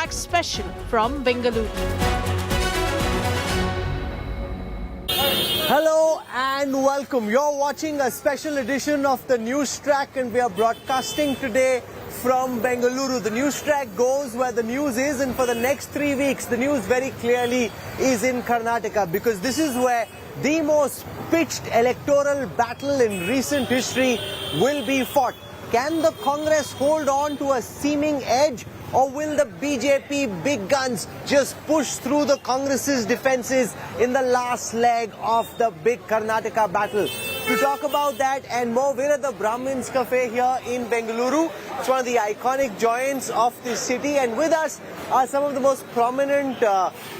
Newstrack special from Bengaluru. Hello and welcome. You're watching a special edition of the Newstrack and we are broadcasting today from Bengaluru. The Newstrack goes where the news is, and for the next 3 weeks the news very clearly is in Karnataka, because this is where the most pitched electoral battle in recent history will be fought. Can the Congress hold on to a seeming edge, or will the BJP big guns just push through the Congress's defenses in the last leg of the big Karnataka battle? To talk about that and more, we're at the Brahmin's Cafe here in Bengaluru. It's one of the iconic joints of this city, and with us are some of the most prominent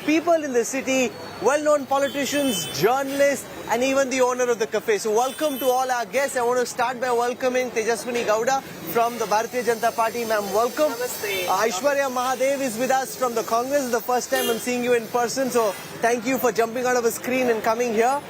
people in the city, well-known politicians, journalists, and even the owner of the cafe. So welcome to all our guests. I want to start by welcoming Tejaswini Gowda from the Bharatiya Janata Party. Ma'am, welcome. Namaste. Aishwarya Mahadev is with us from the Congress. It's the first time I'm seeing you in person, so thank you for jumping out of a screen and coming here.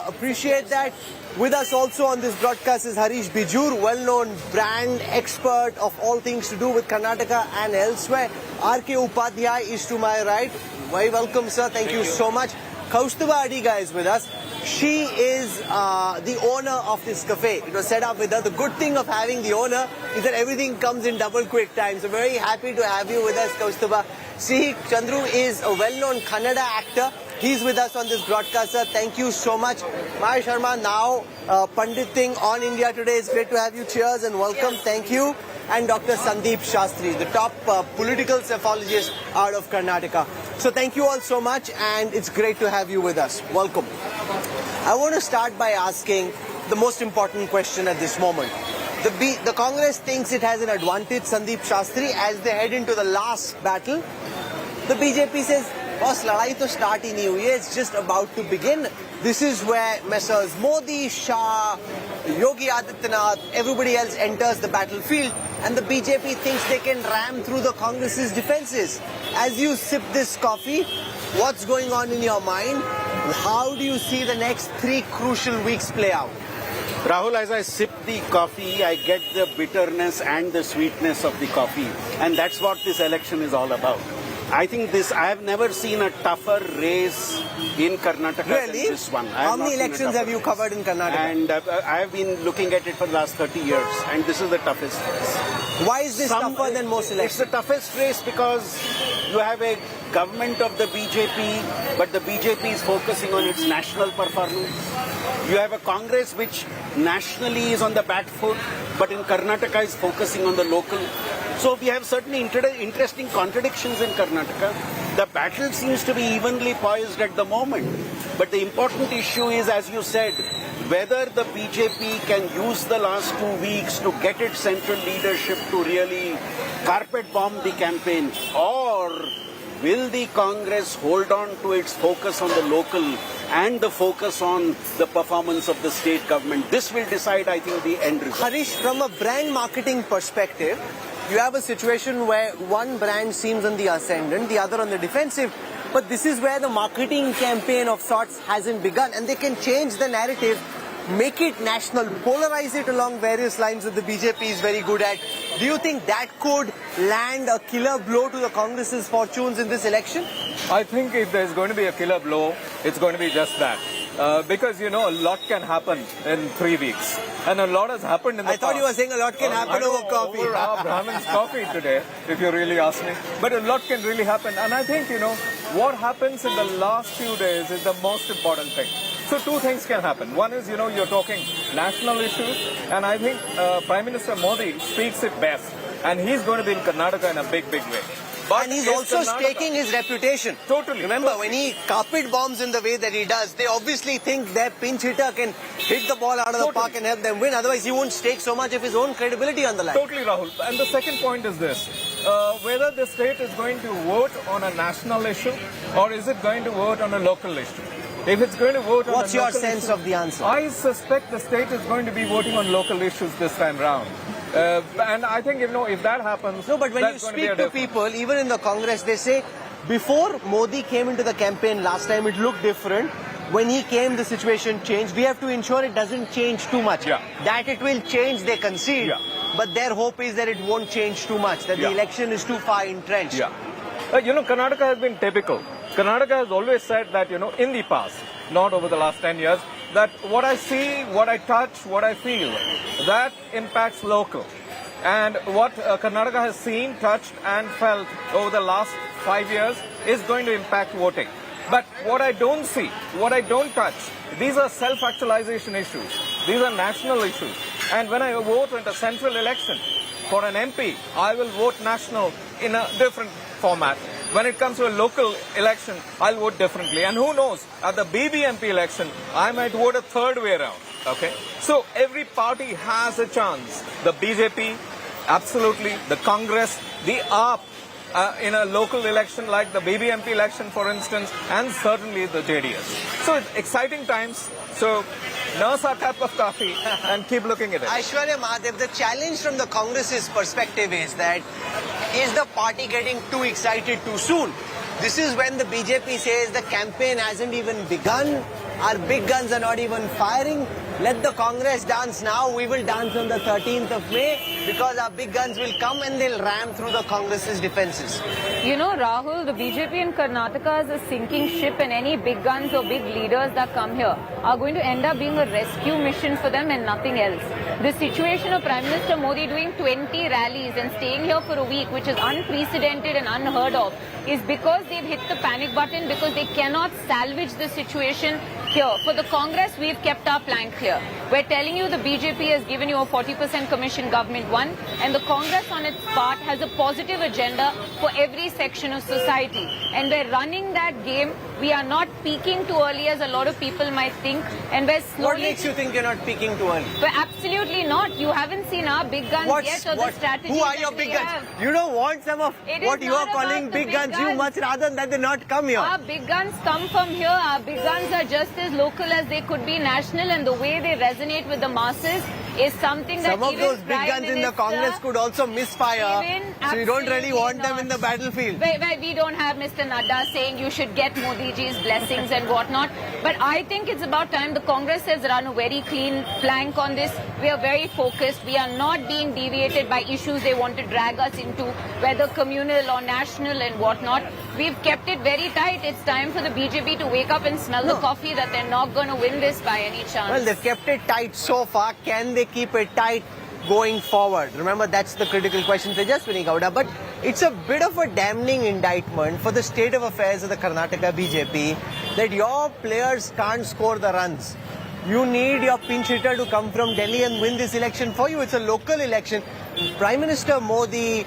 Appreciate that. With us also on this broadcast is Harish Bijur, well-known brand expert of all things to do with Karnataka and elsewhere. R.K. Upadhyay is to my right. Very welcome, sir. Thank you so much. Kaustubha Adiga is with us. She is the owner of this cafe. It was set up with her. The good thing of having the owner is that everything comes in double quick time. So very happy to have you with us, Kaustubha. See, Chandru is a well-known Kannada actor. He's with us on this broadcast, sir. Thank you so much. Maya Sharma, now Panditing on India Today. It's great to have you. Cheers and welcome. Thank you. And Dr. Sandeep Shastri, the top political cephalogist out of Karnataka. So thank you all so much, and it's great to have you with us. Welcome. I want to start by asking the most important question at this moment. The Congress thinks it has an advantage, Sandeep Shastri, as they head into the last battle. The BJP says, boss, ladai to start hi nahi hui hai, it's just about to begin. This is where Messrs. Modi, Shah, Yogi Adityanath, everybody else enters the battlefield, and the BJP thinks they can ram through the Congress's defenses. As you sip this coffee, what's going on in your mind? How do you see the next 3 crucial weeks play out? Rahul, as I sip the coffee, I get the bitterness and the sweetness of the coffee. And that's what this election is all about. I think I have never seen a tougher race in Karnataka than this one. How many elections have you covered in Karnataka? And I have been looking at it for the last 30 years, and this is the toughest race. Why is this tougher than most elections? It's the toughest race because you have a government of the BJP, but the BJP is focusing on its national performance. You have a Congress which nationally is on the back foot, but in Karnataka is focusing on the local. So we have certainly interesting contradictions in Karnataka. The battle seems to be evenly poised at the moment. But the important issue is, as you said, whether the BJP can use the last 2 weeks to get its central leadership to really carpet bomb the campaign, or will the Congress hold on to its focus on the local and the focus on the performance of the state government? This will decide, I think, the end result. Harish, from a brand marketing perspective, you have a situation where one brand seems on the ascendant, the other on the defensive. But this is where the marketing campaign of sorts hasn't begun, and they can change the narrative, make it national, polarize it along various lines that the BJP is very good at. Do you think that could land a killer blow to the Congress's fortunes in this election? I think if there's going to be a killer blow, it's going to be just that. Because, a lot can happen in 3 weeks. And a lot has happened in the past. I thought you were saying a lot can happen over coffee. Over our Brahmin's coffee today, if you really ask me. But a lot can really happen. And I think, what happens in the last few days is the most important thing. So 2 things can happen. One is, you're talking national issues. And I think Prime Minister Modi speaks it best. And he's going to be in Karnataka in a big, big way. But and he's also staking his reputation. Totally. Remember, when he carpet bombs in the way that he does, they obviously think their pinch hitter can hit the ball out of the park and help them win. Otherwise, he won't stake so much of his own credibility on the line. Totally, Rahul. And the second point is this. Whether the state is going to vote on a national issue or is it going to vote on a local issue? If it's going to vote on a local issue... What's your sense of the answer? I suspect the state is going to be voting on local issues this time round. And I think, if that happens... No, but when you speak to people, even in the Congress, they say, before Modi came into the campaign last time, it looked different. When he came, the situation changed. We have to ensure it doesn't change too much. Yeah. That it will change, they concede. Yeah. But their hope is that it won't change too much, that the election is too far entrenched. Yeah. Karnataka has been typical. Karnataka has always said that, in the past, not over the last 10 years, that what I see, what I touch, what I feel, that impacts local. And what Karnataka has seen, touched and felt over the last 5 years is going to impact voting. But what I don't see, what I don't touch, these are self-actualization issues. These are national issues. And when I vote in a central election for an MP, I will vote national in a different format. When it comes to a local election, I'll vote differently. And who knows, at the BBMP election, I might vote a third way around. Okay? So every party has a chance. The BJP, absolutely. The Congress, the AAP, in a local election like the BBMP election, for instance, and certainly the JDS. So it's exciting times. So nurse a cup of coffee and keep looking at it. Aishwarya Mahadev, the challenge from the Congress's perspective is that is the party getting too excited too soon? This is when the BJP says the campaign hasn't even begun. Our big guns are not even firing. Let the Congress dance now. We will dance on the 13th of May because our big guns will come and they'll ram through the Congress's defenses. Rahul, the BJP in Karnataka is a sinking ship, and any big guns or big leaders that come here are going to end up being a rescue mission for them and nothing else. The situation of Prime Minister Modi doing 20 rallies and staying here for a week, which is unprecedented and unheard of, is because they've hit the panic button, because they cannot salvage the situation here. For the Congress, we've kept our plank clear. We're telling you the BJP has given you a 40% commission government one, and the Congress on its part has a positive agenda for every section of society. And we're running that game. We are not peaking too early as a lot of people might think, and we're slowly... What makes you think you're not peaking too early? We're absolutely not. You haven't seen our big guns yet, or the strategy. Who are your big guns? You don't want some of what you are calling big guns. You much rather than they not come here. Our big guns come from here. Our big guns are just as local as they could be national, and the way they resonate with the masses is something that some of those big guns in the Congress could also misfire. So you don't really want them in the battlefield. We don't have Mr. Nadda saying you should get Modi ji's blessings and whatnot. But I think it's about time. The Congress has run a very clean flank on this. We are very focused. We are not being deviated by issues they want to drag us into, whether communal or national and whatnot. We've kept it very tight. It's time for the BJP to wake up and smell the coffee that they're not going to win this by any chance. Well, they've kept it tight so far. Can they keep it tight going forward? Remember, that's the critical question, Tejaswini Gowda. But it's a bit of a damning indictment for the state of affairs of the Karnataka BJP that your players can't score the runs. You need your pinch hitter to come from Delhi and win this election for you. It's a local election. Prime Minister Modi,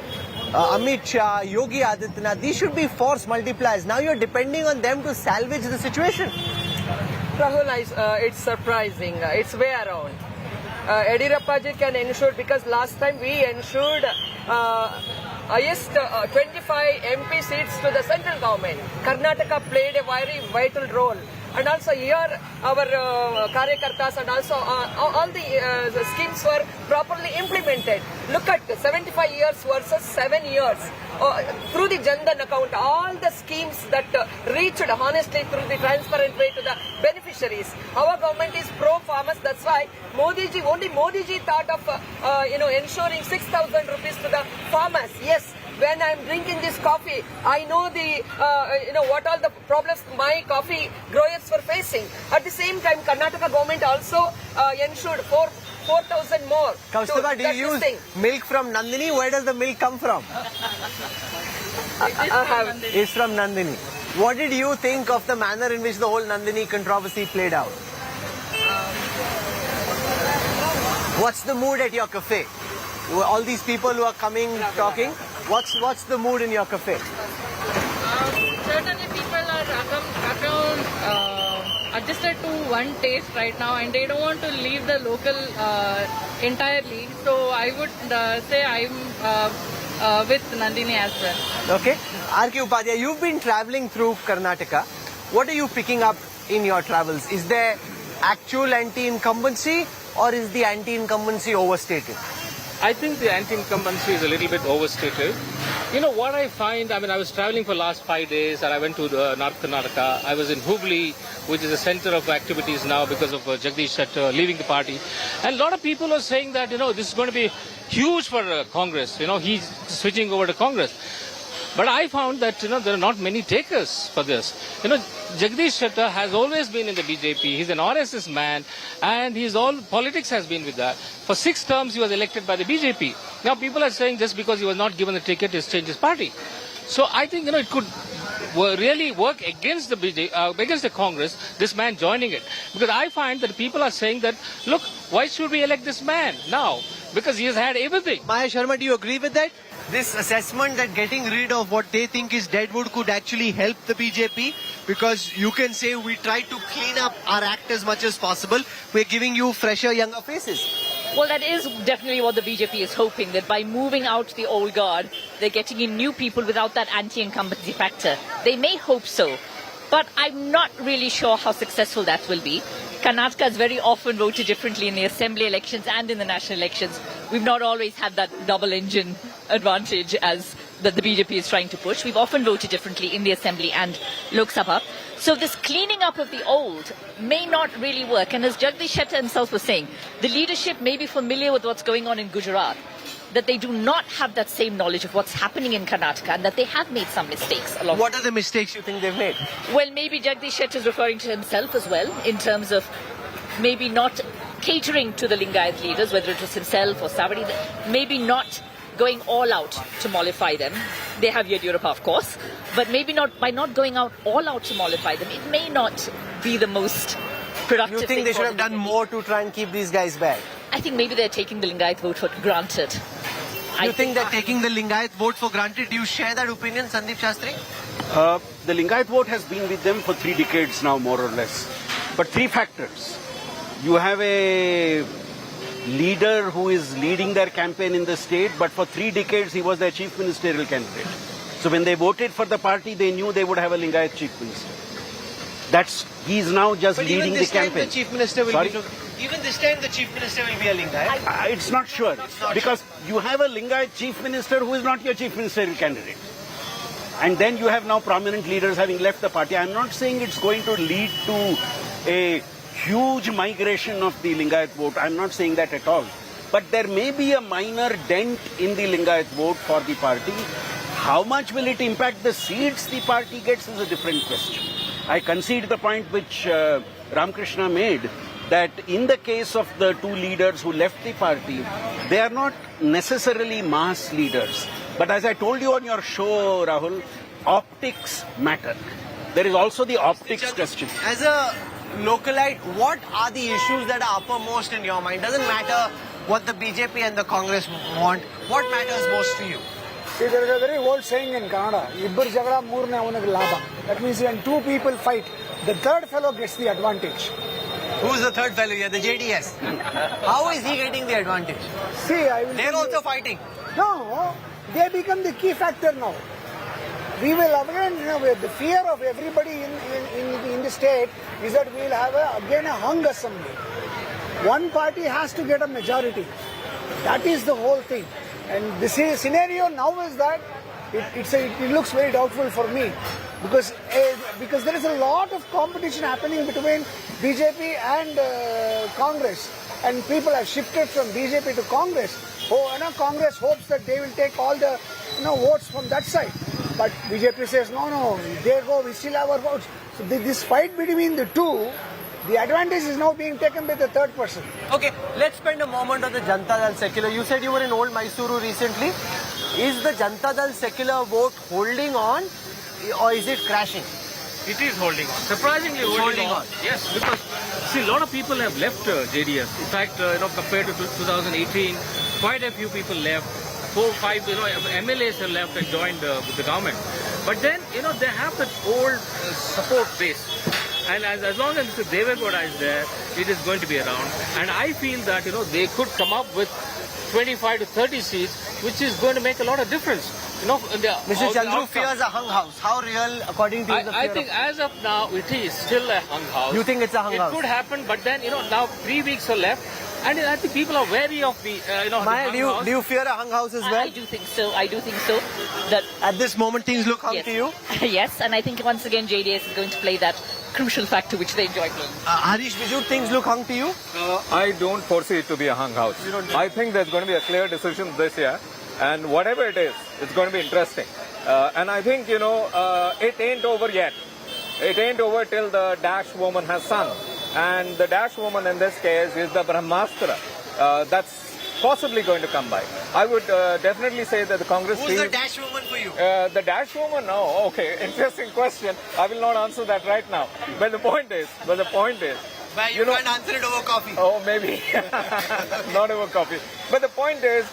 Amit Shah, Yogi Adityanath, these should be force multipliers. Now you're depending on them to salvage the situation. Rahul, it's surprising. It's way around. Yediyurappa ji can ensure, because last time we ensured highest 25 MP seats to the central government. Karnataka played a very vital role. And also here our Karyakartas and also all the schemes were properly implemented. Look at 75 years versus 7 years. Through the Jan Dhan account, all the schemes that reached honestly through the transparent way to the beneficiaries. Our government is pro-farmers. That's why only Modi ji thought of ensuring 6,000 rupees to the farmers. Yes. When I'm drinking this coffee, I know the what all the problems my coffee growers were facing. At the same time, Karnataka government also ensured 4,000 more. Kaustubha, do you use milk from Nandini? Where does the milk come from? It's from Nandini. What did you think of the manner in which the whole Nandini controversy played out? What's the mood at your cafe? All these people who are coming, talking. What's the mood in your cafe? Certainly people are adjusted to one taste right now, and they don't want to leave the local entirely. So I would say I'm with Nandini as well. Okay. R.K. Upadhyay, you've been travelling through Karnataka. What are you picking up in your travels? Is there actual anti-incumbency, or is the anti-incumbency overstated? I think the anti-incumbency is a little bit overstated. You know what I find, I was traveling for the last 5 days and I went to North Karnataka. I was in Hubli, which is the center of activities now because of Jagdish Shettar leaving the party. And a lot of people are saying that, this is going to be huge for Congress. He's switching over to Congress. But I found that, there are not many takers for this. Jagdish Shettar has always been in the BJP. He's an RSS man, and politics has been with that. For 6 terms, he was elected by the BJP. Now, people are saying just because he was not given the ticket, he's changed his party. So I think, it could really work against the against the Congress, this man joining it. Because I find that people are saying that, look, why should we elect this man now? Because he has had everything. Maya Sharma, do you agree with that? This assessment that getting rid of what they think is deadwood could actually help the BJP? Because you can say we try to clean up our act as much as possible. We're giving you fresher, younger faces. Well, that is definitely what the BJP is hoping, that by moving out the old guard, they're getting in new people without that anti-incumbency factor. They may hope so, but I'm not really sure how successful that will be. Karnataka has very often voted differently in the assembly elections and in the national elections. We've not always had that double engine advantage as that the BJP is trying to push. We've often voted differently in the assembly and Lok Sabha. So this cleaning up of the old may not really work. And as Jagdish Shettar himself was saying, the leadership may be familiar with what's going on in Gujarat, that they do not have that same knowledge of what's happening in Karnataka and that they have made some mistakes along. What are the mistakes you think they've made? Well, maybe Jagdish Shettar is referring to himself as well in terms of maybe not catering to the Lingayat leaders, whether it was himself or somebody, maybe not going all out to mollify them. They have Yediyurappa, of course, but maybe not by not going out all out to mollify them, it may not be the most productive. You think they should have done more to try and keep these guys back? I think maybe they're taking the Lingayat vote for granted. You think they're taking the Lingayat vote for granted? Do you share that opinion, Sandeep Shastri? The Lingayat vote has been with them for 3 decades now, more or less. But 3 factors. You have a leader who is leading their campaign in the state, but for 3 decades he was their chief ministerial candidate. So when they voted for the party, they knew they would have a Lingayat chief minister. He's now just leading the campaign. The chief minister will even this time the chief minister will be a Lingayat. It's not sure because you have a Lingayat chief minister who is not your chief ministerial candidate. And then you have now prominent leaders having left the party. I'm not saying it's going to lead to a huge migration of the Lingayat vote. I'm not saying that at all. But there may be a minor dent in the Lingayat vote for the party. How much will it impact the seats the party gets is a different question. I concede the point which Ramakrishna made, that in the case of the 2 leaders who left the party, they are not necessarily mass leaders. But as I told you on your show, Rahul, optics matter. There is also the optics question. As a localite, what are the issues that are uppermost in your mind? Doesn't matter what the BJP and the Congress want. What matters most to you? See, there is a very old saying in Kannada, Ibbur jagada moorne avanage labha. That means when 2 people fight, the third fellow gets the advantage. Who's the third fellow here? The JDS. How is he getting the advantage? See, They're also fighting. No, they become the key factor now. We will again, the fear of everybody in the state is that we will have again a hung assembly. One party has to get a majority. That is the whole thing. And the scenario now is that it looks very doubtful for me because there is a lot of competition happening between BJP and Congress, and people have shifted from BJP to Congress. Congress hopes that they will take all the votes from that side, but BJP says no, they go, we still have our votes. So this fight between the two, the advantage is now being taken by the third person. Okay, let's spend a moment on the Janata Dal Secular. You said you were in Old Mysuru recently. Is the Janata Dal Secular vote holding on or is it crashing? It is holding on. Surprisingly holding on. Yes, because see, a lot of people have left JDS. In fact, compared to 2018, quite a few people left. 4 or 5, MLAs have left and joined with the government. But then, they have that old support base. And as long as Mr. Devegowda is there, it is going to be around. And I feel that, they could come up with 25 to 30 seats, which is going to make a lot of difference. Mr. Chandru fears a hung house. How real, according to you, I think as of now, it is still a hung house. You think it's a hung house? It could happen, but then, now 3 weeks are left. And I think people are wary of the, Maya, do you fear a hung house as well? I do think so. That at this moment, things look hung to you? Yes, and I think once again JDS is going to play that crucial factor which they enjoy playing. Harish Biju, things look hung to you? I don't foresee it to be a hung house. I think there's going to be a clear decision this year, and whatever it is, it's going to be interesting. And I think, it ain't over yet. It ain't over till the Dash woman has sung. And the Dash woman in this case is the Brahmastra. That's possibly going to come by. I would definitely say that the Congress... Who's the Dash woman for you? The Dash woman? No. Okay, interesting question. I will not answer that right now. But the point is... Why you can't answer it over coffee? Oh, maybe. Not over coffee. But the point is,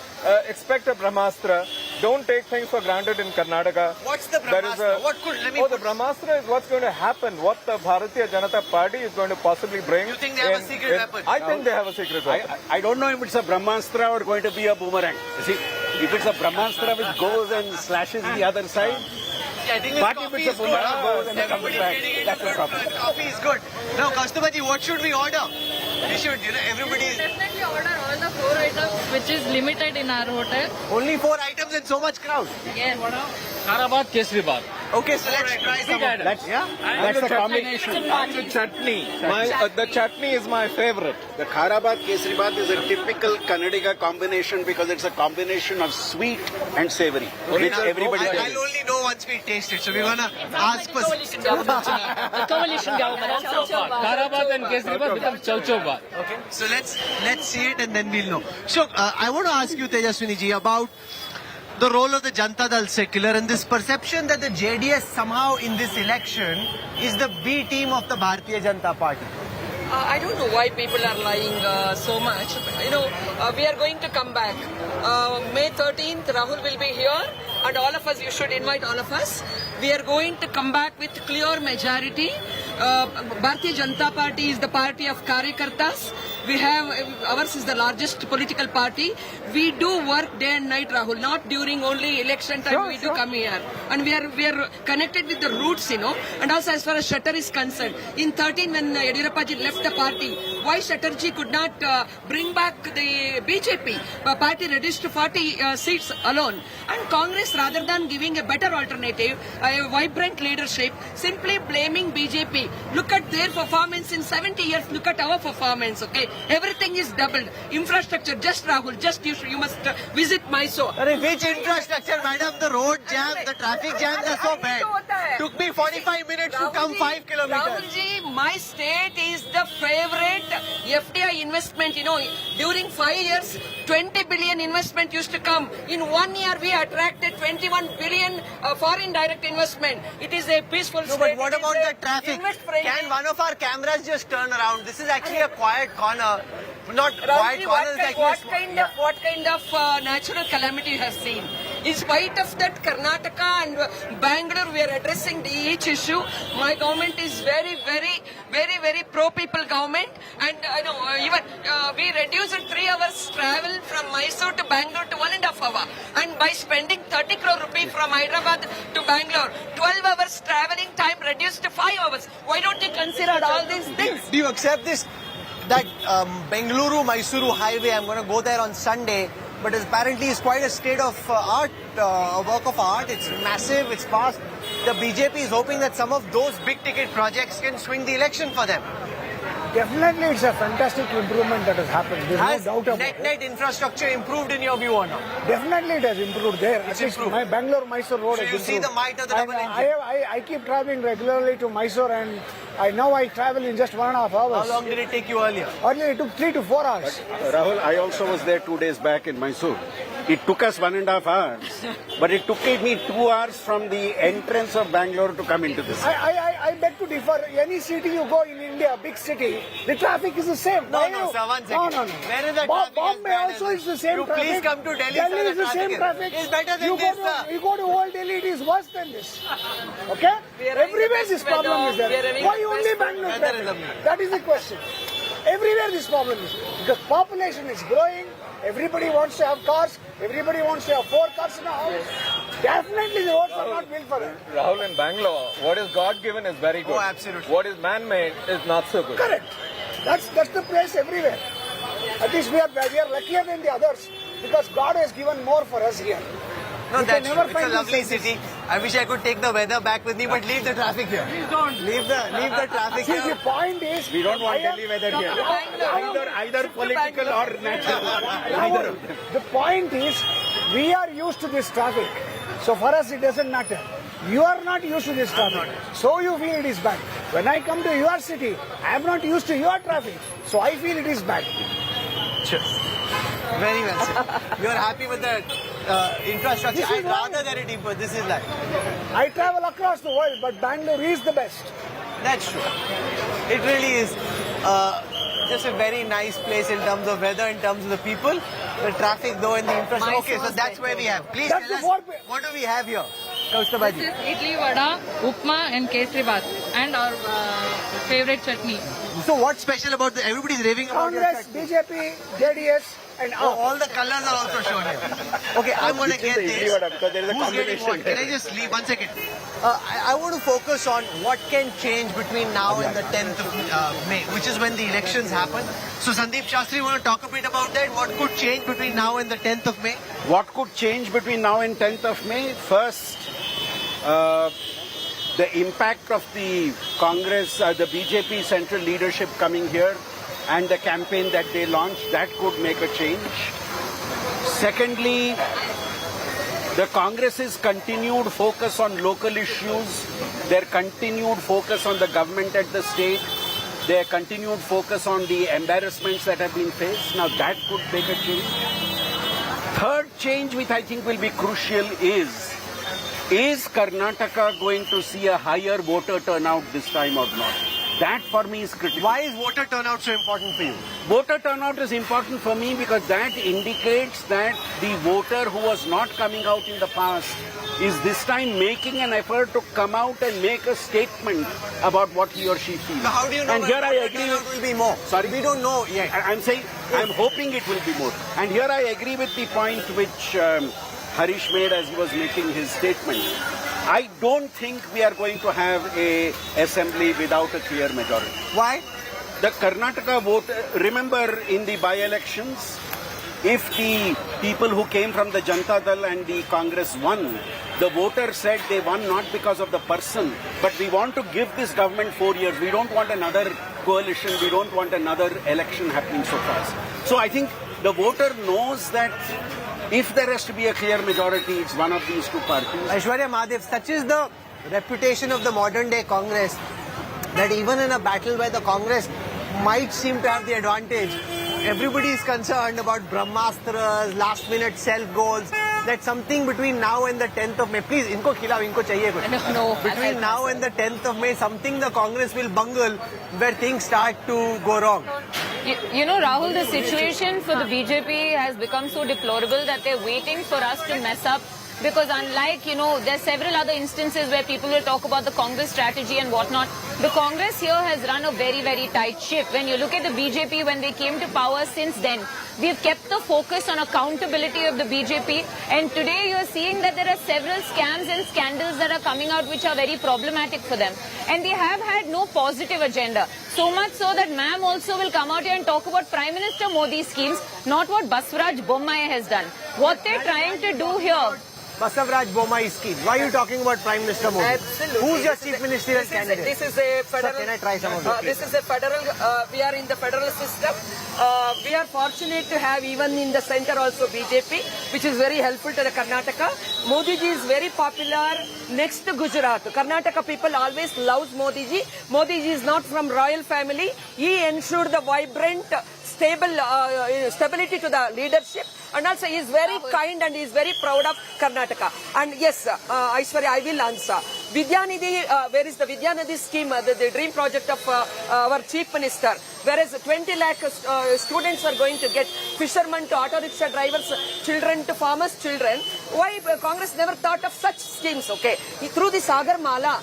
expect a Brahmastra. Don't take things for granted in Karnataka. What's the Brahmastra? The Brahmastra is what's going to happen. What the Bharatiya Janata Party is going to possibly bring. You think they have a secret weapon? I think they have a secret weapon. I don't know if it's a Brahmastra or going to be a boomerang. You see, if it's a Brahmastra which goes and slashes the other side, I think but if it's a boomerang goes and comes back, that's the problem. Coffee is good. Now, Kaustubhaji, what should we order? We should, everybody... Definitely order all the 4 items, which is limited in our hotel. Only 4 items and so much crowd. Yes. Karabat, Kesribat. Okay, so let's try some. That's the combination. And the chutney. The chutney is my favorite. The Karabat Kesribat is a typical Kannadiga combination because it's a combination of sweet and savory, which everybody I'll likes. only know once we taste it. So we're gonna ask for... The coalition government. Karabat and Kesribat becomes Chauchaubat. Okay. So let's see it and then we'll know. So I want to ask you, Tejaswini ji, about the role of the Janata Dal secular and this perception that the JDS somehow in this election is the B team of the Bharatiya Janata Party. I don't know why people are lying so much. We are going to come back. May 13th, Rahul will be here, and all of us, you should invite all of us. We are going to come back with clear majority. Bharatiya Janata Party is the party of Karyakartas. We have, ours is the largest political party. We do work day and night, Rahul, not during only election time we do come here. And we are connected with the roots, and also as far as Shutter is concerned. In 13, when Yediyurappa left the party, why Shatterjee could not bring back the BJP? The party reduced to 40 seats alone. And Congress, rather than giving a better alternative, a vibrant leadership, simply blaming BJP. Look at their performance in 70 years, look at our performance, okay? Everything is doubled. Infrastructure, just Rahul, just you must visit Mysore. Which infrastructure, madam? The road jam, the traffic jams are so bad. Took me 45 minutes to come 5 kilometers. Rahulji, my state is the favorite FDI investment. During 5 years, 20 billion investment used to come. In 1 year, we attracted 21 billion foreign direct investment. It is a peaceful state. But what about the traffic? Can one of our cameras just turn around? This is actually a quiet corner. Not quiet corner. What kind of natural calamity you have seen? In spite of that, Karnataka and Bangalore, we are addressing each issue. My government is very, very pro-people government. And even we reduced 3 hours travel from Mysore to Bangalore to 1.5 hours. And by spending 30 crore rupees from Hyderabad to Bangalore, 12 hours traveling time reduced to 5 hours. Why don't you consider all these things? Do you accept this? That Bengaluru-Mysuru highway, I'm going to go there on Sunday, but apparently it's quite a state of art, a work of art. It's massive, it's fast. The BJP is hoping that some of those big ticket projects can swing the election for them. Definitely, it's a fantastic improvement that has happened. There's no doubt about it. Net infrastructure improved in your view or not? Definitely, it has improved there. It's At least improved. my Bangalore-Mysore road So has you improved. see the might of the double engine. I keep traveling regularly to Mysore, and now I travel in just 1.5 hours. How long did it take you earlier? Earlier, it took 3 to 4 hours. Rahul, I also was there 2 days back in Mysore. It took us 1.5 hours, but it took me 2 hours from the entrance of Bangalore to come into this. I beg to differ. Any city you go in India, big city, the traffic is the same. No, sir, 1 second. No. Where is the traffic? Bombay also is the same you traffic. Please come to Delhi, Delhi sir, is the same traffic. It's better than this, sir. You go to Old Delhi, it is worse than this. Okay? Everywhere this problem is there. Why only Bangalore traffic? That is the question. Everywhere this problem is. Because population is growing. Everybody wants to have cars. Everybody wants to have 4 cars in a house. Definitely the roads are not built for it. Rahul, in Bangalore, what is God-given is very good. Oh, absolutely. What is man-made is not so good. Correct. That's the place everywhere. At least we are luckier than the others because God has given more for us here. No, You that's can true. never It's a find lovely this like city. I wish I could take the weather back with me, but leave the traffic here. Please don't. Leave the traffic See, here. the point is, We don't want Delhi weather here. Either political or natural. The point is, we are used to this traffic. So for us, it doesn't matter. You are not used to this traffic, so you feel it is bad. When I come to your city, I am not used to your traffic, so I feel it is bad. Sure. Very well said. You are happy with the infrastructure. This is I'd rather get it deeper. This is like, I travel across the world, but Bangalore is the best. that's true. It really is just a very nice place in terms of weather, in terms of the people. The traffic though and the infrastructure. Okay, so that's where we have. Please That's tell the us, four- what do we have here? This Kaustabaji. is idli, vada, upma and kesri bath and our favorite chutney. So what's special about everybody's raving about your Congress, chutney? BJP, JDS, and Oh, all the colors are also shown here. Okay, I'm going to get this. Because there is a Who's getting combination what? Can I just leave 1 second? I want to focus on what can change between now and the 10th of May, which is when the elections happen. So Sandeep Shastri, you want to talk a bit about that? What could change between now and the 10th of May? What could change between now and 10th of May? First, the impact of the Congress, the BJP central leadership coming here and the campaign that they launched, that could make a change. Secondly, the Congress's continued focus on local issues, their continued focus on the government at the state, their continued focus on the embarrassments that have been faced, now that could make a change. Third change, which I think will be crucial, is Karnataka going to see a higher voter turnout this time or not? That for me is critical. Why is voter turnout so important for you? Voter turnout is important for me because that indicates that the voter who was not coming out in the past is this time making an effort to come out and make a statement about what he or she feels. So how do you know and that here I voter agree turnout with, will be more? Sorry? We don't know yet. I'm saying, I'm hoping it will be more. And here I agree with the point which Harish made as he was making his statement. I don't think we are going to have a assembly without a clear majority. Why? The Karnataka vote, remember in the by-elections, if the people who came from the Janata Dal and the Congress won, the voters said they won not because of the person, but we want to give this government 4 years. We don't want another coalition. We don't want another election happening so fast. So I think the voter knows that if there has to be a clear majority, it's one of these two parties. Aishwarya Mahadev, such is the reputation of the modern day Congress that even in a battle where the Congress might seem to have the advantage, everybody is concerned about Brahmastras, last minute self goals, that something between now and the 10th of May, please, inko khilao, inko chahiye kuch. No, Between now and the 10th of May, something the Congress will bungle where things start to go wrong. You know, Rahul, the situation for the BJP has become so deplorable that they're waiting for us to mess up. Because unlike, you know, there are several other instances where people will talk about the Congress strategy and whatnot. The Congress here has run a very, very tight ship. When you look at the BJP, when they came to power since then, we've kept the focus on accountability of the BJP. And today you're seeing that there are several scams and scandals that are coming out which are very problematic for them. And they have had no positive agenda. So much so that ma'am also will come out here and talk about Prime Minister Modi's schemes, not what Baswaraj Bommai has done. What they're trying to do here. Basavaraj Bommai scheme. Why are you talking about Prime Minister Modi? Absolutely. Who's your chief ministerial candidate? This is a federal. Sir, can I try some of this? This is a federal. We are in the federal system. We are fortunate to have even in the center also BJP, which is very helpful to the Karnataka. Modi ji is very popular next to Gujarat. Karnataka people always loves Modi ji. Modi ji is not from royal family. He ensured the vibrant, stability to the leadership. And also he is very kind and he is very proud of Karnataka. And yes, Aishwarya, I will answer. Vidyanidhi, where is the Vidyanidhi scheme, the dream project of our Chief Minister, whereas 20 lakh students are going to get, fishermen to auto rickshaw drivers, children to farmers' children. Why Congress never thought of such schemes, okay? Through the Sagar Mala,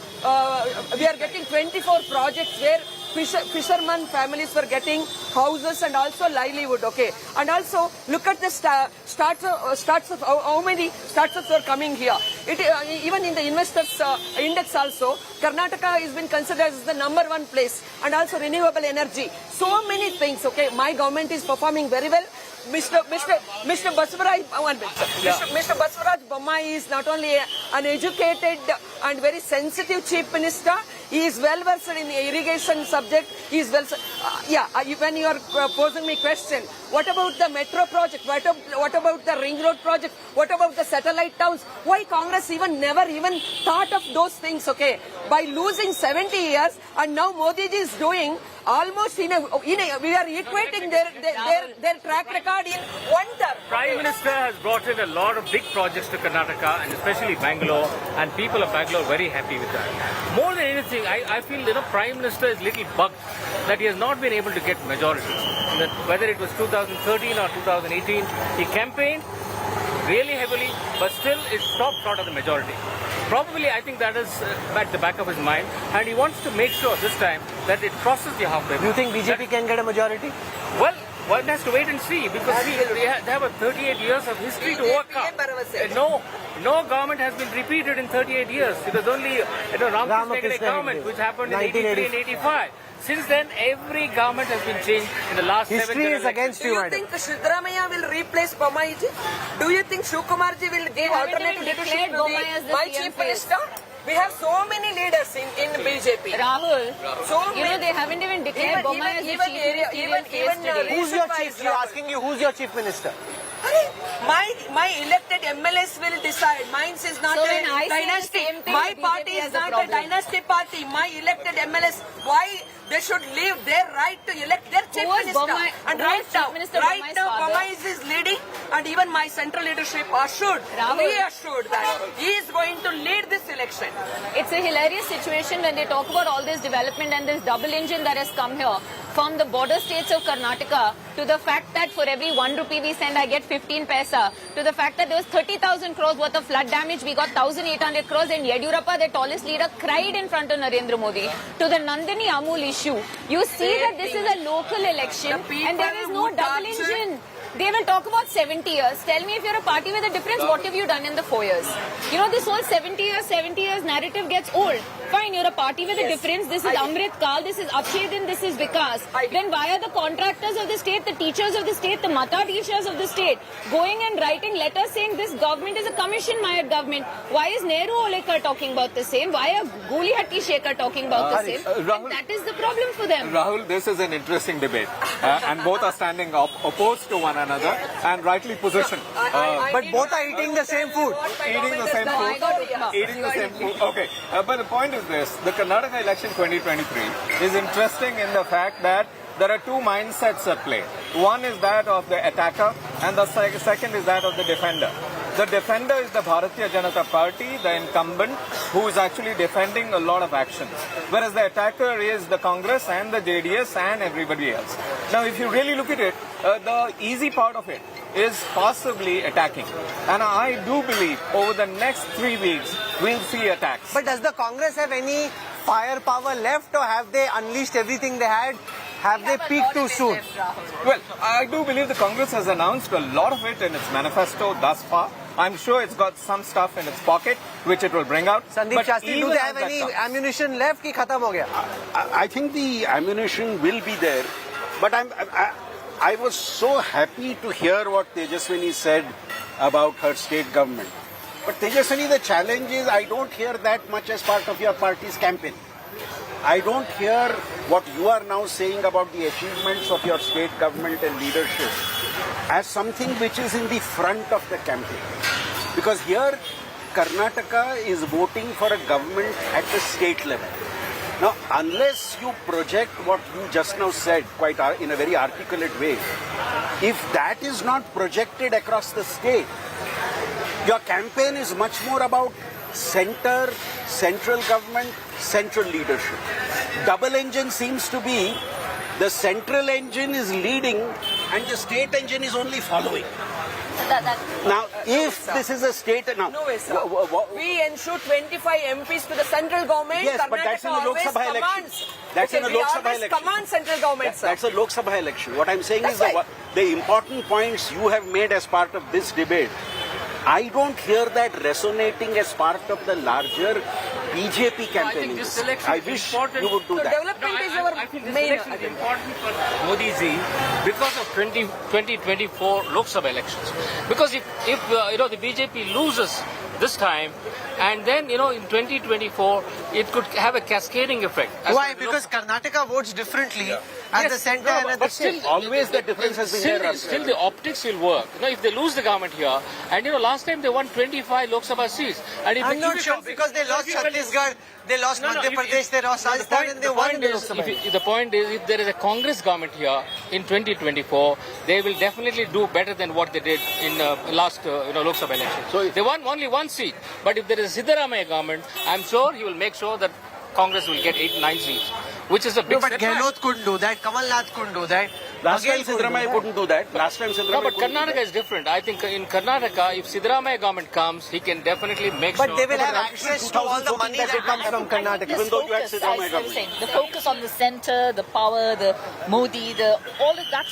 we are getting 24 projects where fishermen families were getting houses and also livelihood, okay? And also look at the starts of how many startups are coming here. Even in the investors index also, Karnataka has been considered as the #1 place, and also renewable energy. So many things, okay? My government is performing very well. Mr. Baswaraj, Mr. Baswaraj Bommai is not only an educated and very sensitive Chief Minister, He is well versed in the irrigation subject. He is well. When you are posing me question, what about the metro project? What about the ring road project? What about the satellite towns? Why Congress never even thought of those things? Okay, by losing 70 years, and now Modi ji is doing almost we are equating their track record in one term. Prime Minister has brought in a lot of big projects to Karnataka and especially Bangalore, and people of Bangalore are very happy with that. More than anything, I feel Prime Minister is little bugged that he has not been able to get majority. That whether it was 2013 or 2018, he campaigned really heavily, but still it stopped short of the majority. Probably, I think that is at the back of his mind, and he wants to make sure this time that it crosses the halfway. Do you think BJP can get a majority? Well, one has to wait and see, because they have a 38 years of history to work out. No government has been repeated in 38 years. It was only Ramakrishna government which happened in 83 and 85. Since then, every government has been changed in the last 7 years. History is against you, madam. Do you think Siddaramaiah will replace Bommai-ji? Do you think Shivkumarji will give alternative leadership to my chief minister? We have so many leaders in BJP. Rahul, so they haven't even declared Bommai as the chief minister. Who's your chief? You're asking you who's your chief minister? My elected MLS will decide. Mine is not a dynasty. My party is not a dynasty party. My elected MLS, why they should leave their right to elect their chief minister? And right now, Bommai is leading, and even my central leadership assured that he is going to lead this election. It's a hilarious situation when they talk about all this development and this double engine that has come here, from the border states of Karnataka to the fact that for every 1 rupee we send, I get 15 paisa, to the fact that there was 30,000 crores worth of flood damage, we got 1,800 crores, and Yediyurappa, the tallest leader, cried in front of Narendra Modi. To the Nandini Amul issue, you see that this is a local election and there is no double engine. They will talk about 70 years. Tell me, if you're a party with a difference, what have you done in the 4 years? This whole 70 years narrative gets old. Fine, you're a party with a difference. This is Amrit Kal, this is Akshedin, this is Vikas. Then why are the contractors of the state, the teachers of the state, the Mata teachers of the state going and writing letters saying this government is a commission-mired government? Why is Nehru Olekar talking about the same? Why are Gulihatti Shekhar talking about the same? Rahul, and that is the problem for them. Rahul, this is an interesting debate. And both are standing up opposed to one another and rightly positioned. But both are eating the same food. Eating the same food. Eating the same food. Okay. But the point is this. The Karnataka election 2023 is interesting in the fact that there are two mindsets at play. One is that of the attacker and the second is that of the defender. The defender is the Bharatiya Janata Party, the incumbent, who is actually defending a lot of actions. Whereas the attacker is the Congress and the JDS and everybody else. Now, if you really look at it, the easy part of it is possibly attacking. And I do believe over the next 3 weeks, we'll see attacks. But does the Congress have any firepower left, or have they unleashed everything they had? Have they peaked too soon? Well, I do believe the Congress has announced a lot of it in its manifesto thus far. I'm sure it's got some stuff in its pocket, which it will bring out. Sandeep Shastri, do they have any ammunition left? Ki khatam ho gaya? I think the ammunition will be there, but I was so happy to hear what Tejaswini said about her state government. But Tejaswini, the challenge is I don't hear that much as part of your party's campaign. I don't hear what you are now saying about the achievements of your state government and leadership as something which is in the front of the campaign. Because here, Karnataka is voting for a government at the state level. Now, unless you project what you just now said quite in a very articulate way, if that is not projected across the state, your campaign is much more about central government, central leadership. Double engine seems to be the central engine is leading and the state engine is only following. Now, if this is a state... Now, no way, sir. We ensure 25 MPs to the central government. Yes, but that's in the Lok Sabha election. That's in the Lok Sabha election. Command central government, sir. That's a Lok Sabha election. What I'm saying is the important points you have made as part of this debate, I don't hear that resonating as part of the larger BJP campaign. I wish you would do that. Development is our I think this main. election is important for Modi ji because of 2024 Lok Sabha elections. Because if the BJP loses this time, and then, in 2024, it could have a cascading effect. Why? Because Karnataka votes differently at the center and at the state. Always the difference has been there. Still the optics will work. If they lose the government here, and last time they won 25 Lok Sabha seats. And if I'm not sure because they lost Chhattisgarh, they lost Madhya Pradesh, they lost Rajasthan, and they won the Lok Sabha. The point is, if there is a Congress government here in 2024, they will definitely do better than what they did in last Lok Sabha election. So they won only one seat. But if there is a Siddaramaiah government, I'm sure he will make sure that Congress will get 8-9 seats, which is a big but Gehlot couldn't do that, Kamal Nath couldn't do that. Last time Siddaramaiah couldn't do that. Last time Siddaramaiah No, but Karnataka is different. I think in Karnataka, if Siddaramaiah government comes, he can definitely make sure. But they will have access to all the money that comes from Karnataka. Even though you had Focus, Siddaramaiah as I was government. saying, the focus on the centre, the power, the Modi, all of that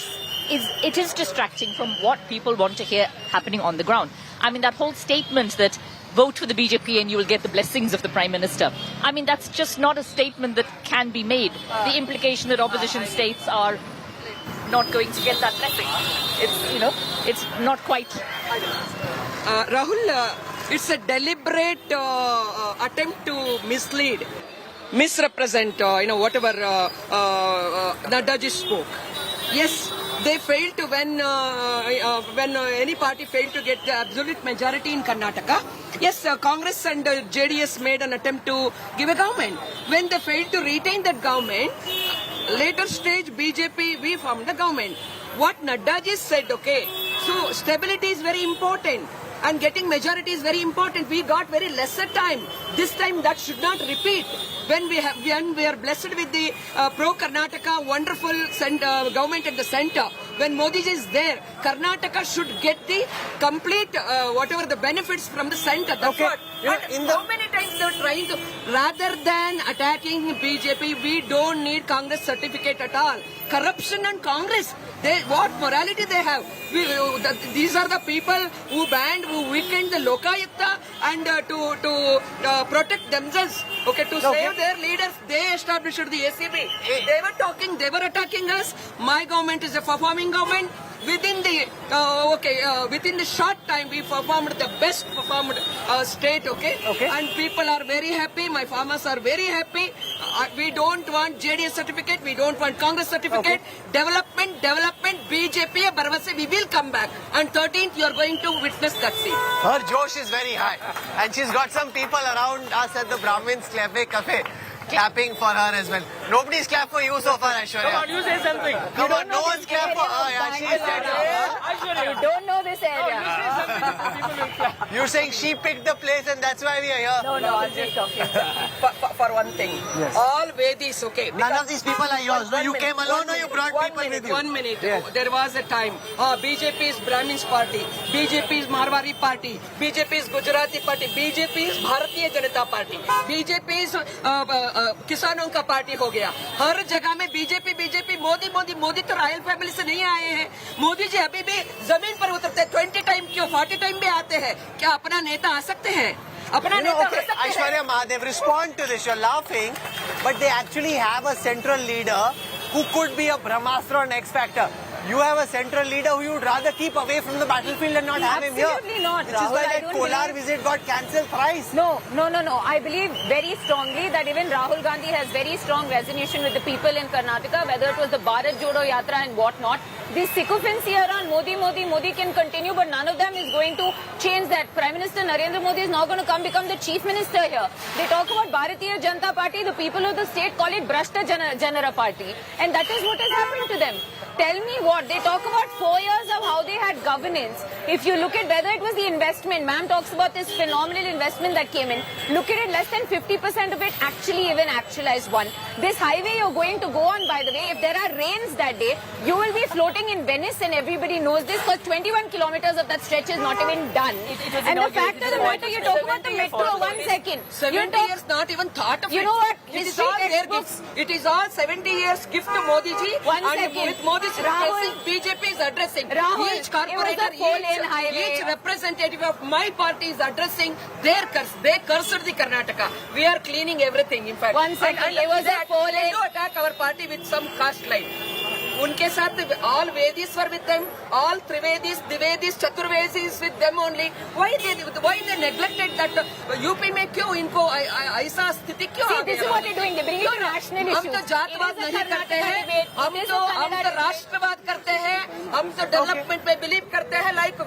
it is distracting from what people want to hear happening on the ground. I mean, that whole statement that vote for the BJP and you will get the blessings of the Prime Minister. I mean, that's just not a statement that can be made. The implication that opposition states are not going to get that blessing. It's not quite. Rahul, it's a deliberate attempt to mislead, misrepresent, whatever Naddaji spoke. Yes, they failed to when any party failed to get the absolute majority in Karnataka. Yes, Congress and JDS made an attempt to give a government. When they failed to retain that government, later stage BJP, we formed the government. What Naddaji said, okay, so stability is very important and getting majority is very important. We got very lesser time. This time that should not repeat. When we are blessed with the pro-Karnataka wonderful government at the center, when Modi ji is there, Karnataka should get the complete whatever the benefits from the center. That's Okay. what. How many times they are trying to, rather than attacking BJP, we don't need Congress certificate at all. Corruption and Congress, what morality they have? These are the people who banned, who weakened the Lokayukta and to protect themselves. Okay, to save their leaders, they established the ACB. They were attacking us. My government is a performing government. Within the short time, we performed the best performed state, okay? And people are very happy. My farmers are very happy. We don't want JDS certificate. We don't want Congress certificate. Development, BJP, Barvase, we will come back. And 13th, you are going to witness that scene. Her josh is very high. And she's got some people around us at the Brahmin's Cafe clapping for her as well. Nobody's clapped for you so far, Aishwarya. Come on, you say something. Come on, no one's clapped for her. Yeah, she said You don't know this area. You're saying she picked the place and that's why we are here. No, I'm just talking. For one thing, all Vedis, okay. None of these people are yours. No, you came alone or you brought people with you? 1 minute. There was a time. BJP is Brahmins party. BJP is Marwari party. BJP is Gujarati party. BJP is Bharatiya Janata party. BJP is किसानों का party हो गया. हर जगह में BJP Modi तो royal family से नहीं आए हैं. मोदी जी अभी भी जमीन पर उतरते 20 टाइम क्यों 40 टाइम भी आते हैं. क्या अपना नेता आ सकते हैं? अपना नेता आ सकते हैं? Aishwarya Mahadev, respond to this. You're laughing, but they actually have a central leader who could be a Brahmastra or an X Factor. You have a central leader who you would rather keep away from the battlefield and not have him here. Absolutely not, Which is Rahul. why I that don't Kolar believe- visit got cancelled thrice. No. I believe very strongly that even Rahul Gandhi has very strong resonance with the people in Karnataka, whether it was the Bharat Jodo Yatra and whatnot. The sycophancy around Modi can continue, but none of them is going to change that. Prime Minister Narendra Modi is now going to become the chief minister here. They talk about Bharatiya Janata Party, the people of the state call it Brashta Janara Party. And that is what has happened to them. Tell me what, they talk about 4 years of how they had governance. If you look at whether it was the investment, ma'am talks about this phenomenal investment that came in. Look at it, less than 50% of it actually even actualized one. This highway you're going to go on, by the way, if there are rains that day, you will be floating in Venice and everybody knows this because 21 kilometers of that stretch is not even done. And the fact of the matter, you talk about the metro, 1 second. 70 years not even thought of it. You know what? It is all their gifts. It is all 70 years gift to Modi ji. One and second. with Modi's Rahul, BJP is addressing. Rahul, Each corporator, it was a four-lane highway. each representative of my party is addressing their curse. They cursed the Karnataka. We are cleaning everything, in fact. 1 second. And It was a four-lane. to attack our party with some caste line. उनके साथ all Vedis were with them, all Trivedis, Divedis, Chaturvedis with them only. Why they neglected that? UP में क्यों इनको ऐसा स्थिति क्यों आ गया? This is what they're doing. They're bringing in national issues. हम तो जातवाद नहीं करते हैं, हम तो राष्ट्रवाद करते हैं, हम तो डेवलपमेंट पे बिलीव करते हैं. Like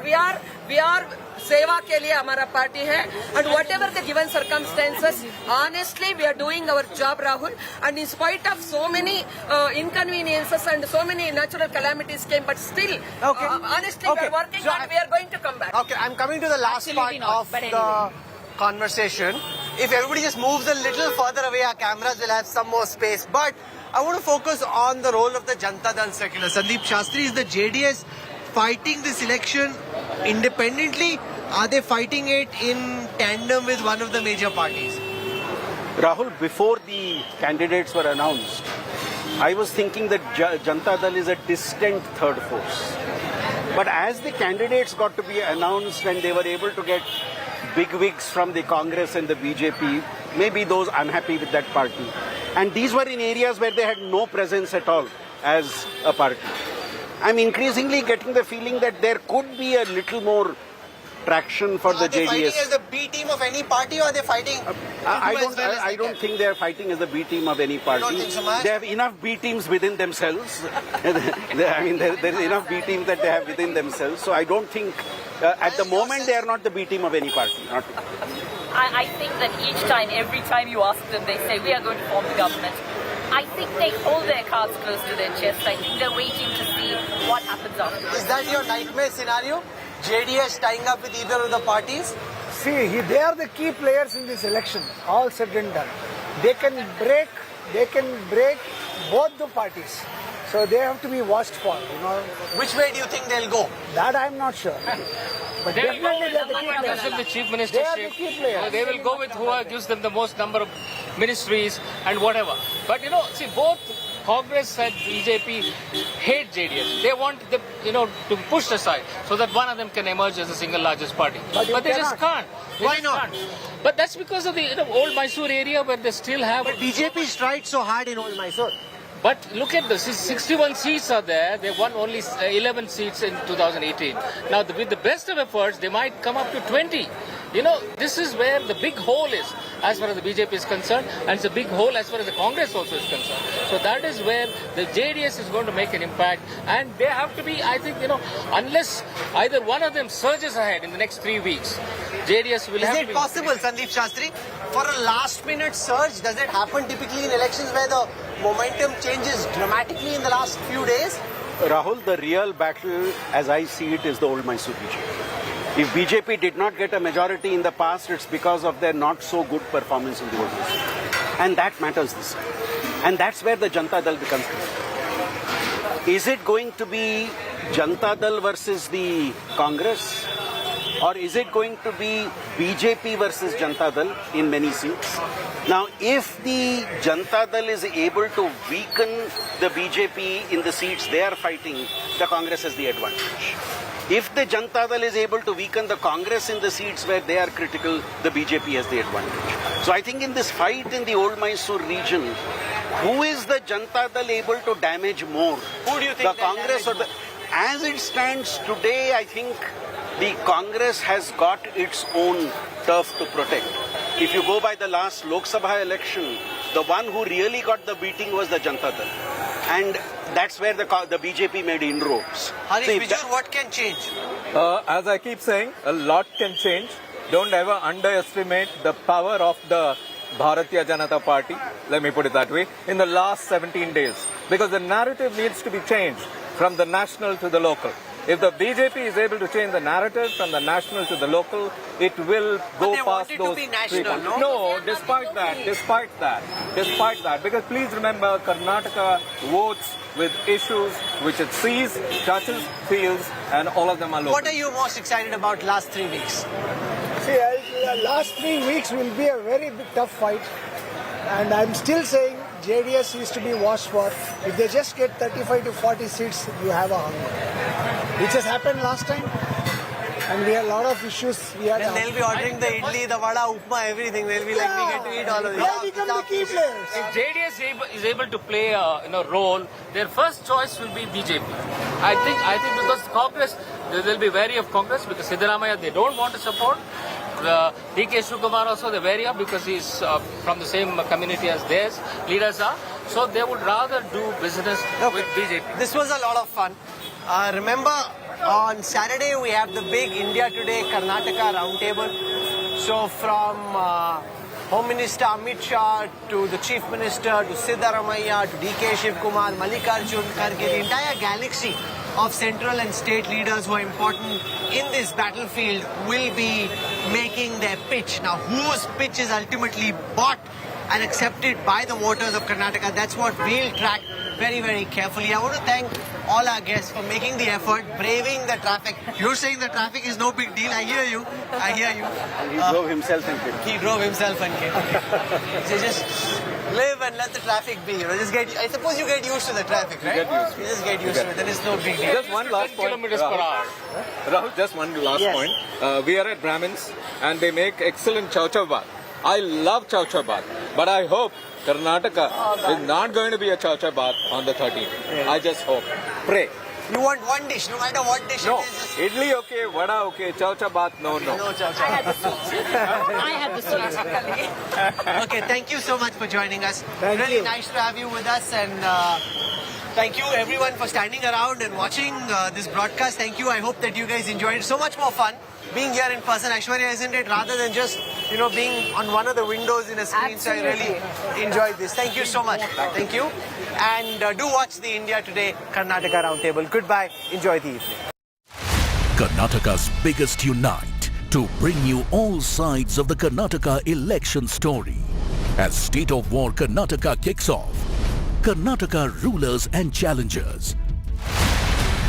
we are सेवा के लिए हमारा पार्टी है. And whatever the given circumstances, honestly we are doing our job, Rahul. And in spite of so many inconveniences and so many natural calamities came, but still, honestly, we are working and we are going to come back. Okay, I'm coming to the last Absolutely part of the conversation. If everybody just moves a little further away, our cameras will have some more space. But I want to focus on the role of the Janata Dal secular. Sandeep Shastri, is the JDS fighting this election independently? Are they fighting it in tandem with one of the major parties? Rahul, before the candidates were announced, I was thinking that Janata Dal is a distant third force. But as the candidates got to be announced and they were able to get bigwigs from the Congress and the BJP, maybe those unhappy with that party. And these were in areas where they had no presence at all as a party. I'm increasingly getting the feeling that there could be a little more traction for the JDS. Are they fighting as the B team of any party, or are they fighting? I don't think they are fighting as the B team of any party. Don't think so much? They have enough B teams within themselves. I mean, there's enough B teams that they have within themselves. So I don't think, at the moment, they are not the B team of any party. Not. I think that each time, every time you ask them, they say, we are going to form the government. I think they hold their cards close to their chest. I think they're waiting to see what happens afterwards. Is that your nightmare scenario? JDS tying up with either of the parties? See, they are the key players in this election, all said and done. They can break both the parties. So they have to be watched for, Which way do you think they'll go? That I'm not sure. But They will go definitely with they are the whoever key gives them the players. chief They are the ministership. key players. They will go with whoever gives them the most number of ministries and whatever. But see, both Congress and BJP hate JDS. They want them, to push aside so that one of them can emerge as the single largest party. But they just can't. Why not? But that's because of the old Mysore area where they still have. But BJP tried so hard in old Mysore. But look at this, 61 seats are there. They won only 11 seats in 2018. Now, with the best of efforts, they might come up to 20. This is where the big hole is as far as the BJP is concerned, and it's a big hole as far as the Congress also is concerned. So that is where the JDS is going to make an impact, and they have to be, I think, unless either one of them surges ahead in the next 3 weeks, JDS will have to be... Is it possible, Sandeep Shastri, for a last-minute surge? Does it happen typically in elections where the momentum changes dramatically in the last few days? Rahul, the real battle, as I see it, is the old Mysore BJP. If BJP did not get a majority in the past, it's because of their not so good performance in the old Mysore. And that matters this time. And that's where the Janata Dal becomes critical. Is it going to be Janata Dal versus the Congress? Or is it going to be BJP versus Janata Dal in many seats? Now, if the Janata Dal is able to weaken the BJP in the seats they are fighting, the Congress has the advantage. If the Janata Dal is able to weaken the Congress in the seats where they are critical, the BJP has the advantage. So I think in this fight in the old Mysore region, who is the Janata Dal able to damage more? Who do you think the Congress or the... As it stands today, I think the Congress has got its own turf to protect. If you go by the last Lok Sabha election, the one who really got the beating was the Janata Dal. And that's where the BJP made inroads. Harish Bijur, what can change? As I keep saying, a lot can change. Don't ever underestimate the power of the Bharatiya Janata Party, let me put it that way, in the last 17 days. Because the narrative needs to be changed from the national to the local. If the BJP is able to change the narrative from the national to the local, it will go past those. To be national, no? No, despite that, because please remember, Karnataka votes with issues which it sees, touches, feels, and all of them are local. What are you most excited about last 3 weeks? See, last 3 weeks will be a very tough fight, and I'm still saying JDS is to be watched for. If they just get 35 to 40 seats, you have a hunger. Which has happened last time. And we had a lot of issues. We had Then they'll be ordering the idli, the vada, upma, everything. They'll be like, we get to eat all of this. They become the key players. If JDS is able to play a role, their first choice will be BJP. I think because Congress, they will be wary of Congress because Siddaramaiah they don't want to support. DK Shivakumar also they're wary of because he's from the same community as theirs leaders are. So they would rather do business with BJP. This was a lot of fun. Remember, on Saturday we have the big India Today Karnataka roundtable. So from Home Minister Amit Shah to the Chief Minister to Siddaramaiah to DK Shivakumar, Mallikarjun Kharge, the entire galaxy of central and state leaders who are important in this battlefield will be making their pitch. Now, whose pitch is ultimately bought and accepted by the voters of Karnataka, that's what we'll track very, very carefully. I want to thank all our guests for making the effort, braving the traffic. You're saying the traffic is no big deal. I hear you. I hear you. And he drove himself and came. He drove himself and came. So just live and let the traffic be. You know, just get. I suppose you get used to the traffic, right? You just get used to it. Then it's no big deal. Just one last point. Kilometers per hour. Rahul, just one last point. We are at Brahmins and they make excellent chow chow bath. I love chow chow bath, but I hope Karnataka is not going to be a chow chow bath on the 13th. I just hope. Pray. You want one dish, no matter what dish No, it is. idli okay, vada okay, chow chow bath no. No chow chow. I had the sweet. Okay, thank you so much for joining us. Thank really you. nice to have you with us, and thank you everyone for standing around and watching this broadcast. Thank you. I hope that you guys enjoyed it. So much more fun being here in person, Aishwarya, isn't it? Rather than just, you know, being on one of the windows in a screen. So I really enjoyed this. Thank you so much. Thank you. And do watch the India Today Karnataka Roundtable. Goodbye. Enjoy the evening. Karnataka's biggest unite to bring you all sides of the Karnataka election story. As State of War Karnataka kicks off, Karnataka rulers and challengers,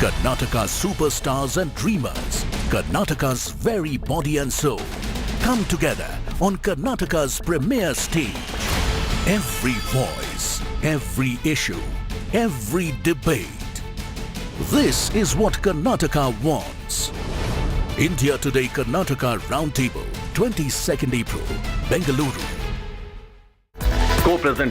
Karnataka superstars and dreamers, Karnataka's very body and soul come together on Karnataka's premier stage. Every voice, every issue, every debate. This is what Karnataka wants. India Today Karnataka Roundtable, 22nd April, Bengaluru. Co-presented